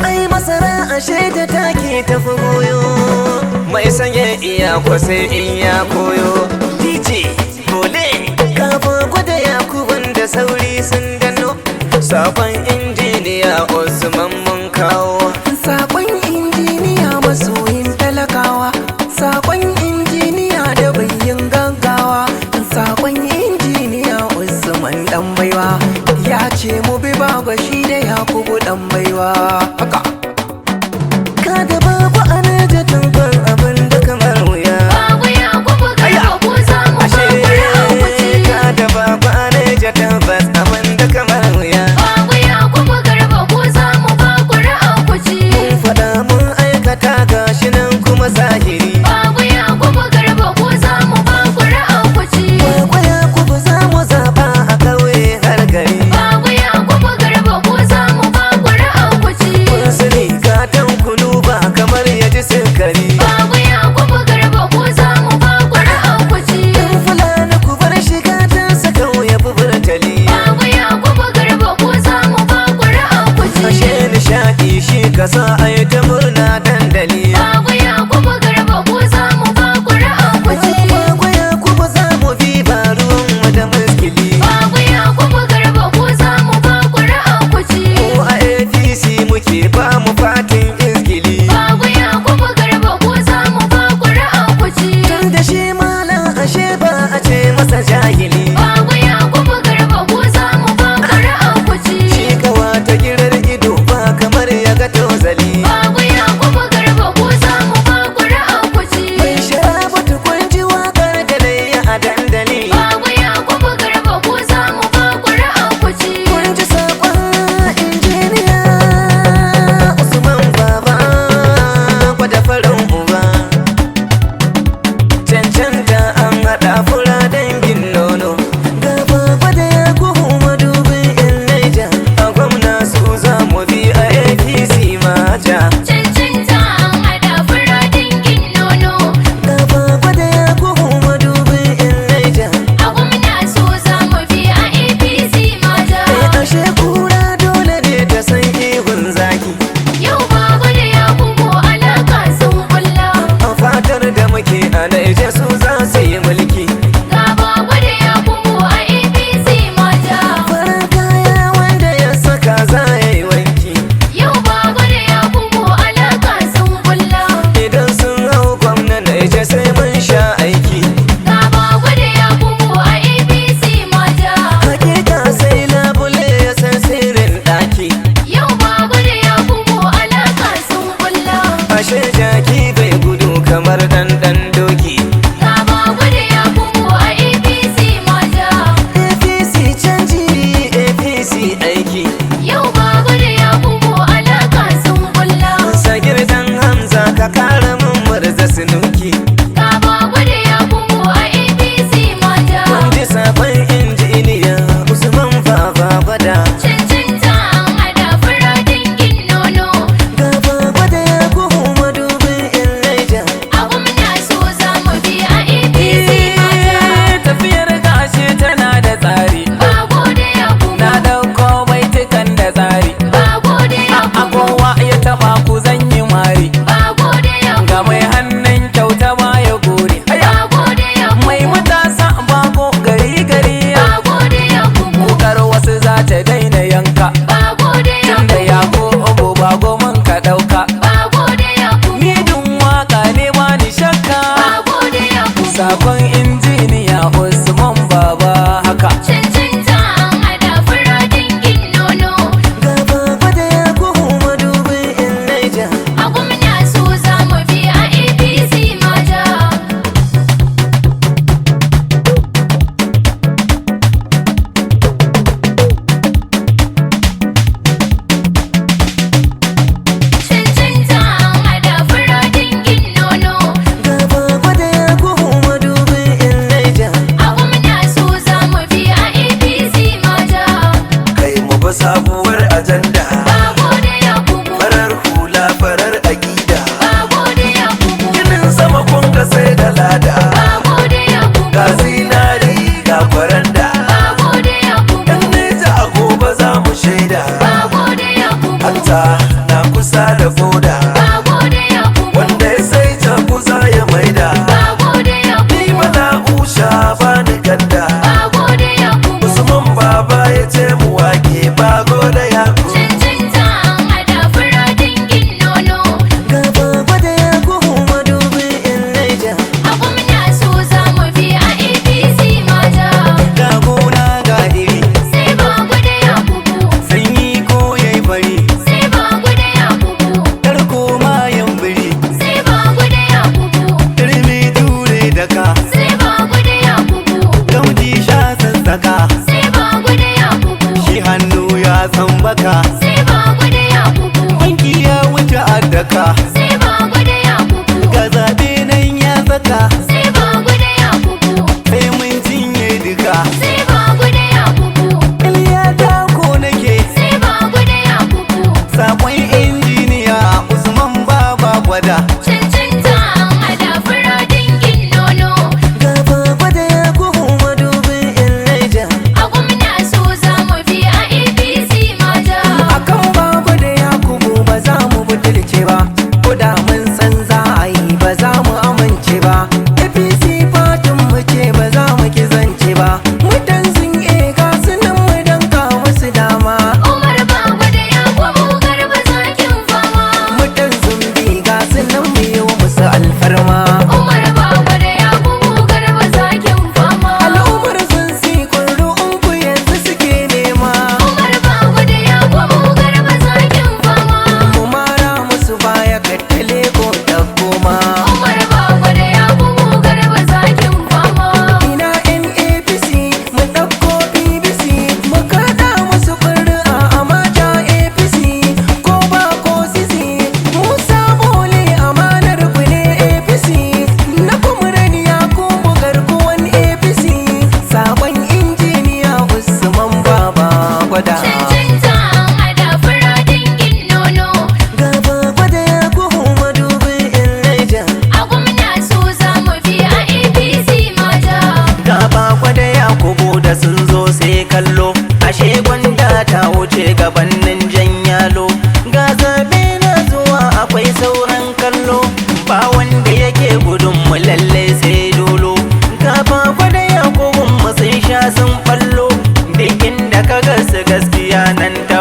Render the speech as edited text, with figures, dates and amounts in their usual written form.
Ai masara ashe da take tafi goyo, mai sanya iya kwasai in ya koyo. DJ Bole kafa gwada Yakubun da sauri sun gano, sabon injiniya Usman mun kawo. Sabon injiniya masoyin talakawa, sabon injiniya da bayin gaggawa, sabon injiniya Usman dan baiwa, ya ce mu bi baba shi da Yakubu dan baiwa. Haka Kada babu anaja tunkar abin da kamar wuya. Babu Yakubu Garba ko za mu ba ƙuri'ar ku ci. Kada babu anaja tabbas abin da kamar wuya. Babu Yakubu Garba ko za mu ba ƙuri'ar ku ci. Mun faɗa mun aikata gashi nan kuma zahiri. Babu Yakubu Garba ko za mu ba ƙuri'ar ku ci. Babu Yakubu za mu zaɓa a ƙauye har gari. Babu Yakubu Garba ko za mu ba ƙuri'ar ku ci. Kun sani gatan kunu ba kamar ya ji sukari. Babu Yakubu Garba ko za mu ba ƙuri'ar ku ci. Yan Fulani ku bar shiga ta sa kauye burtali. Babu Yakubu Garba ko za mu ba ƙuri'ar ku ci. Ashe nishaɗi shi kasa a yi ta murna dandali. Babu Yakubu Garba ko za mu ba ƙuri'ar ku ci. Babu Yakubu za mu bi ba ruwan mu da muskili. Babu Yakubu Garba ko za mu ba ƙuri'ar ku ci. Ko a APC muke ba mu fatin iskili. Babu Yakubu Garba ko za mu ba ƙuri'ar ku ci. Tun da shi malam ashe ba a ce masa jahili. Babu Yakubu Garba ko za mu ba ƙuri'ar ku ci. Shi kawa ta girar ido ba kamar ya ga tozali. Babu Yakubu Garba ko za mu ba ƙuri'ar ku ci. Mai sharabatu kun ji waƙar da na yi a dandali. Babu Yakubu Garba ko za mu ba ƙuri'ar ku ci. Kun ji saƙon injiniya Usman Baba gwada farin uba. Cancanta an haɗa fura dangin nono. Ga baba da Yakubu madubin in Naija, a gwamna su za mu bi a APC maja. Cancanta an haɗa fura dangin nono. Ga baba da Yakubu madubin in Naija. A gwamna so za mu bi a APC mata. Ashe kura dole ne ta san ihun zaki. Yau babu da Yakubu alaka sun kulla. A fatar da muke a Naija su za su yi mulki. Ga babu da Yakubu a APC mata. Farar kaya wanda ya saka za ya yi wanki. Yau babu da Yakubu alaka sun kulla. Idan sun hau gwamna Naija sai mun sha aiki. Ga babu da Yakubu a APC mata. Hakika sai labule ya san sirrin ɗaki. Yau babu da Yakubu alaka sun kulla. Ashe jaki bai gudu kamar ɗanɗan doki. Ga babu da Yakubu a APC mata. APC canji APC aiki. Yau babu da Yakubu alaka sun kulla. Sagir dan Hamza ka kara mun murza sinuki. Ga babu da Yakubu a APC mata. Kun ji sabon injiniya Usman Baba gwada. Cancanta an haɗa fura dangin nono. Ga baba da Yakubu madubin in Naija. A gwamna so za mu bi a APC mata. tafiyar gashi tana da tsari, Bago da Yakubu. na ɗauko baitukan da tsari. Bago da A Yakubu. kowa ya taɓa ku zan yi mari, Bago da Yakubu. ga mai hannun kyauta ba ya gore. Bago da Yakubu. Mai matasa bago gari gari, Bago da Yakubu. wukar wasu za ta daina yanka. Bago da Tunda Yakubu. Yakubu bago mun ka ɗauka. Bago da Yakubu. Midin waka ne ba ni shakka. Bago da Yakubu. Sakon injiniya Usman Baba haka. Cancanta an haɗa fura dangin nono. Ga baba da Yakubu madubin in Naija. A gwamna so za mu bi a APC mata. Cancanta an haɗa fura dangin nono. Ga baba da Yakubu madubin in Naija. A gwamna so za mu bi a APC mata. Kai mu ba sabuwar ajanda, Bago da Yakubu. farar hula farar aƙida. Bago da Yakubu. Ginin sama kun ga sai da lada, Bago da Yakubu. ga zinari ga kwaranda. Bago da Yakubu. Yan nesa a gobe za mu shaida, Bago da Yakubu. kusa na kusa da koda Bago da Yakubu, wanda ya sai ta kusa ya maida Bago da ni Yakubu, mana usha ba ni gadda Bago da Yakubu, Usman baba ya ce mu wake bago da yaku cancanta an hada fura dangin nono. Gaba gwada ya kuhu madubin in Naija. A gwamna so za mu bi a APC mata. Ga gona ga iri, Sai Bago da Yakubu, sanyi ko yayi fari, sai Bago da Yakubu, tarko mayan biri, sai Bago da Yakubu, turmi ture daka, sai Bago da Yakubu, gamji sha sassaka, sai Bago da Yakubu, shi hannu ya san baka, sai Bago da Yakubu, wanki ya wuce addaka, sai Bago da Yakubu, ga zaɓe nan ya saka, sai Bago da Yakubu, sai mun cinye duka. sai Bago da Yakubu, Iliya ta ko nake, sai Bago da Yakubu, sakon injiniya Usman Baba gwada. cancanta an hada fura dangin nono. Gaba gwada ya kuhu madubin in Naija. A gwamna so za mu bi a APC mata. akan babu da Yakubu ba za mu butulce ba ko da mun san za a yi ba za mu amince ba APC fatin mu ce ba za mu ki zance ba mutan sun ga sunan mu danka musu dama Umar Bago da Yakubu Garba zakin fama. mutan sun bi ga sunan mu yi musu alfarma Umar Bago da Yakubu Garba zakin fama. al'ummar sun si kurru'un ku yanzu suke nema Umar Bago da Yakubu Garba zakin fama. mu mara musu baya kattale ko ta koma Umar Bago da Yakubu Garba zakin fama. ina NAPC mu ɗauko BBC mu kaɗa musu ƙuri'a a mata APC ko ba ko sisi Musa Bole amanar ku ne APC na kumran Yakubu garkuwan APC sabon injiniya Usman Baba gwada Cancanta an hada fura dangin nono. Gaba gwada ya kuhu madubin in Naija. A gwamna so za mu bi a APC mata. Gaba gwada ya kubu da sun zo sai kallo. Ashe gwanda ta wuce gabanin jan yalo. Ga zaɓe na zuwa akwai sauran kallo. Ba wanda yake gudun mu lalle sai dolo. Gaba gwada ya kubun mu sun sha sun fallo. Duk inda ka gasu gaskiya nan ta